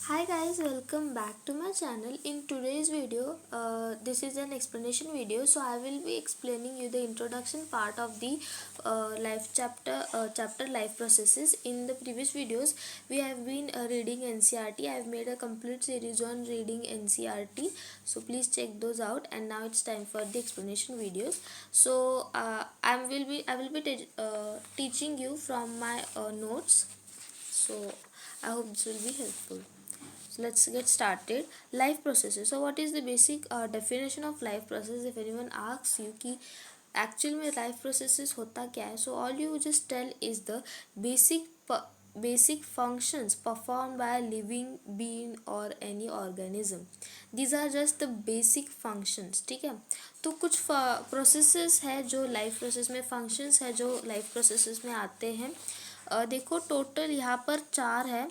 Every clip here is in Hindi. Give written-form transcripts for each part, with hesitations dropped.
Hi guys, welcome back to my channel. In today's video, this is an explanation video. So I will be explaining you the introduction part of the life chapter life processes. In the previous videos, we have been reading NCERT. I have made a complete series on reading NCERT. So please check those out. And now it's time for the explanation videos. So I will be teaching you from my notes. So I hope this will be helpful. So let's get started. Life processes. So what is the basic definition of life process? If anyone asks you कि actual में life processes होता क्या है, so all you just tell is the basic functions performed by a living being or any organism. These are just the basic functions. ठीक है, तो कुछ प्रोसेसेस है जो लाइफ प्रोसेस में, फंक्शंस है जो लाइफ प्रोसेसेस में आते हैं. देखो टोटल यहाँ पर 4 है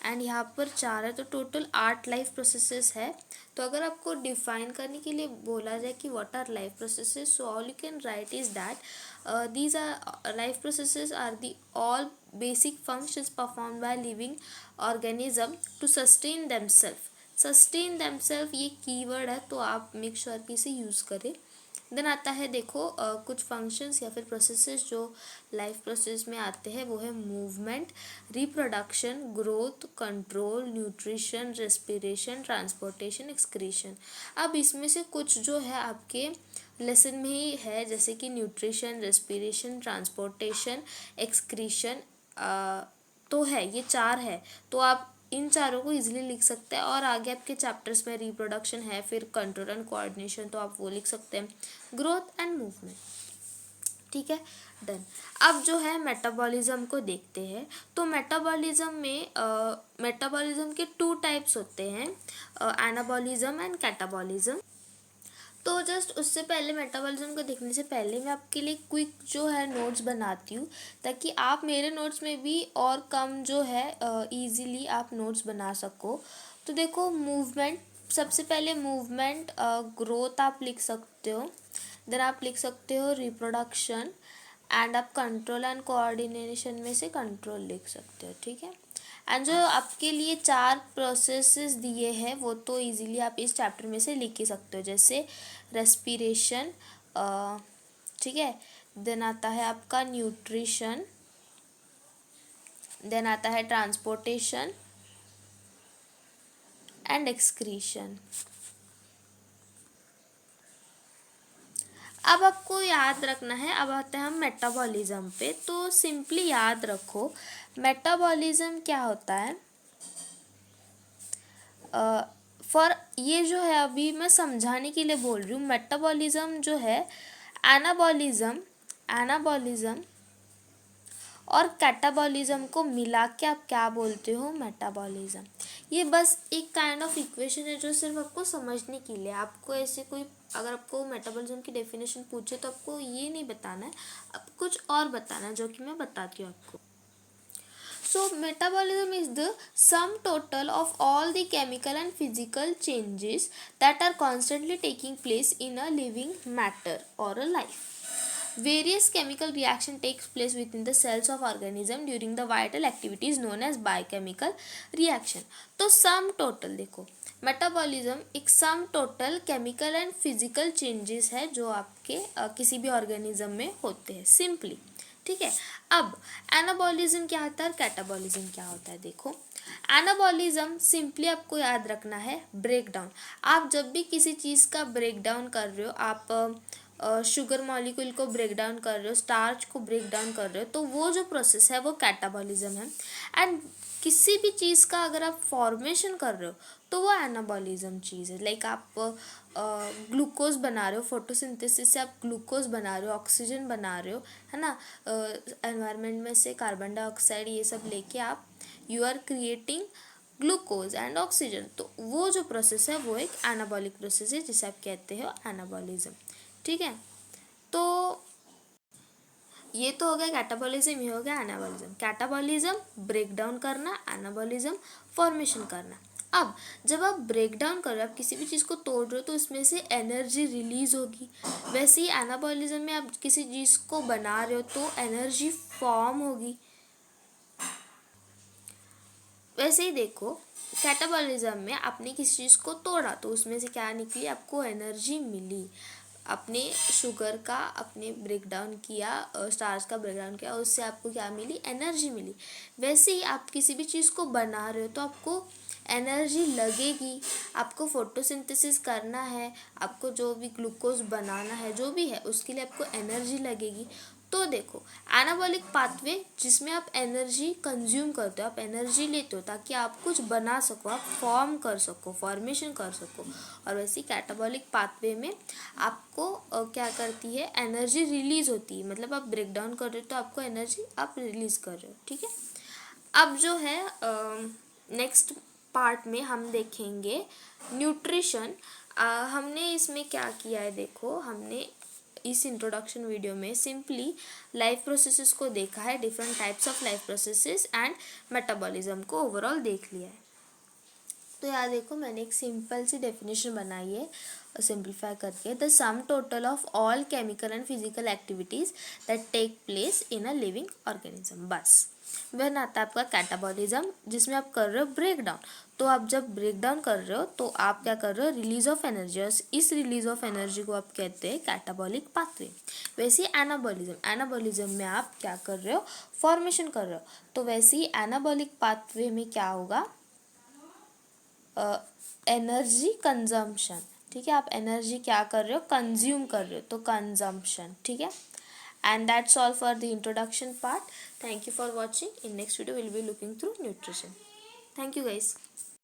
एंड यहाँ पर 4 है, तो टोटल 8 लाइफ प्रोसेसेस है. तो अगर आपको डिफाइन करने के लिए बोला जाए कि what are life processes, so all you can write is that these are life processes are the all basic functions perform by living organism to sustain themselves ये कीवर्ड है, तो आप मेक श्योर कि इसे यूज़ करें. देन आता है देखो कुछ फंक्शंस या फिर प्रोसेसेस जो लाइफ प्रोसेस में आते हैं, वो है movement, reproduction, growth, control, nutrition, respiration, transportation, excretion. अब इसमें से कुछ जो है आपके लेसन में ही है, जैसे कि न्यूट्रिशन, रेस्पिरेशन, ट्रांसपोर्टेशन, एक्सक्रीशन, तो है ये 4 है. तो आप इन चारों को इजीली लिख सकते हैं. और आगे आपके चैप्टर्स में रिप्रोडक्शन है, फिर कंट्रोल एंड कोऑर्डिनेशन, तो आप वो लिख सकते हैं, ग्रोथ एंड मूवमेंट. ठीक है, डन. अब जो है मेटाबॉलिज्म को देखते हैं. तो मेटाबॉलिज्म के 2 टाइप्स होते हैं, एनाबॉलिज्म एंड कैटाबॉलिज्म. तो जस्ट उससे पहले मेटाबॉलिज्म को देखने से पहले मैं आपके लिए क्विक जो है नोट्स बनाती हूँ, ताकि आप मेरे नोट्स में भी और कम जो है इजीली आप नोट्स बना सको. तो देखो मूवमेंट, सबसे पहले मूवमेंट, ग्रोथ आप लिख सकते हो. देन आप लिख सकते हो रिप्रोडक्शन, एंड आप कंट्रोल एंड कोऑर्डिनेशन में से कंट्रोल लिख सकते हो. ठीक है, एंड जो आपके लिए 4 प्रोसेसेस दिए हैं वो तो इजीली आप इस चैप्टर में से लिख ही सकते हो, जैसे रेस्पिरेशन, ठीक है. देन आता है आपका न्यूट्रिशन, देन आता है ट्रांसपोर्टेशन एंड एक्सक्रीशन. अब आपको याद रखना है, अब आते हैं हम मेटाबॉलिज्म पे. तो सिंपली याद रखो मेटाबॉलिज्म क्या होता है. फॉर ये जो है अभी मैं समझाने के लिए बोल रही हूँ. मेटाबॉलिज्म जो है, एनाबॉलिज्म और कैटाबॉलिज्म को मिला के आप क्या बोलते हो, मेटाबॉलिज्म. ये बस एक काइंड ऑफ इक्वेशन है जो सिर्फ आपको समझने के लिए. आपको ऐसे कोई, अगर आपको मेटाबॉलिज्म की डेफिनेशन पूछे तो आपको ये नहीं बताना है, आप कुछ और बताना है, जो कि मैं बताती हूँ आपको. So metabolism is the sum total of all the chemical and physical changes that are constantly taking place in a living matter or a life. Various chemical reaction takes place within the cells of organism during the vital activities known as biochemical reaction. तो sum total देखो, मेटाबॉलिज्म एक sum total chemical and physical changes है जो आपके किसी भी ऑर्गेनिज्म में होते हैं, सिंपली. ठीक है, अब एनाबॉलिज्म क्या होता है और कैटाबॉलिज्म क्या होता है. देखो एनाबॉलिज्म सिंपली आपको याद रखना है ब्रेक डाउन. आप जब भी किसी चीज़ का ब्रेक डाउन कर रहे हो, आप शुगर मॉलिक्यूल को ब्रेक डाउन कर रहे हो, स्टार्च को ब्रेक डाउन कर रहे हो, तो वो जो प्रोसेस है वो कैटाबॉलिज्म है. एंड किसी भी चीज़ का अगर आप फॉर्मेशन कर रहे हो तो वो एनाबॉलिज्म चीज़ है. लाइक आप ग्लूकोज बना रहे हो, फोटोसिंथेसिस से आप ग्लूकोज बना रहे हो, ऑक्सीजन बना रहे हो, है ना. एनवायरनमेंट में से कार्बन डाइऑक्साइड ये सब लेके आप you are creating glucose and oxygen. तो वो जो प्रोसेस है वो एक एनाबॉलिक प्रोसेस है, जिसे आप कहते हो एनाबॉलिज्म. ठीक है, तो ये तो हो गया कैटाबॉलिज्म, ये हो गया एनाबॉलिज्म. कैटाबॉलिज्म ब्रेक डाउन करना, एनाबॉलिज्म फॉर्मेशन करना. अब जब आप ब्रेक डाउन कर रहे हो, आप किसी भी चीज़ को तोड़ रहे हो, तो इसमें से एनर्जी रिलीज होगी. वैसे ही एनाबॉलिज्म में आप किसी चीज़ को बना रहे हो तो एनर्जी फॉर्म होगी. वैसे ही देखो, कैटाबॉलिज्म में आपने किसी चीज़ को तोड़ा तो उसमें से क्या निकली, आपको एनर्जी मिली। अपने शुगर का आपने ब्रेक डाउन किया, स्टार्च का ब्रेक डाउन किया, उससे आपको क्या मिली, एनर्जी मिली। वैसे ही आप किसी भी चीज़ को बना रहे हो तो आपको एनर्जी लगेगी। आपको फोटोसिंथेसिस करना है, आपको जो भी ग्लूकोज बनाना है, जो भी है, उसके लिए आपको एनर्जी लगेगी। तो देखो, एनाबॉलिक पाथवे जिसमें आप एनर्जी कंज्यूम करते हो, आप एनर्जी लेते हो ताकि आप कुछ बना सको, आप फॉर्म कर सको, फॉर्मेशन कर सको। और वैसे कैटाबॉलिक पाथवे में आपको क्या करती है, एनर्जी रिलीज होती है। मतलब आप ब्रेक डाउन कर रहे हो तो आपको एनर्जी आप रिलीज कर रहे हो, ठीक है। अब जो है नेक्स्ट पार्ट में हम देखेंगे न्यूट्रिशन। हमने इसमें क्या किया है, देखो हमने इस इंट्रोडक्शन वीडियो में सिंपली लाइफ प्रोसेसेस को देखा है, different types of life processes and metabolism को ओवरऑल देख लिया है। तो यार देखो, मैंने एक सिंपल सी डेफिनेशन बनाई है सिंप्लीफाई करके, the sum total of all chemical and physical activities that take place in a living organism. बस वह आता है आपका कैटाबॉलिज्म, जिसमें आप कर रहे हो ब्रेक डाउन। तो आप जब ब्रेक डाउन कर रहे हो तो आप क्या कर रहे हो, रिलीज ऑफ एनर्जी, और इस रिलीज ऑफ एनर्जी को आप कहते हैं कैटाबॉलिक पाथवे। वैसे ही एनाबॉलिज्म, एनाबॉलिज्म में आप क्या कर रहे हो, फॉर्मेशन कर रहे हो। तो वैसे ही एनाबॉलिक पाथवे में क्या होगा, एनर्जी कंजम्पशन, ठीक है। आप एनर्जी क्या कर रहे हो, कंज्यूम कर रहे हो, तो कंजम्पशन, ठीक है। And that's all for the introduction part. Thank you for watching. In next video will be looking through nutrition. Thank you guys.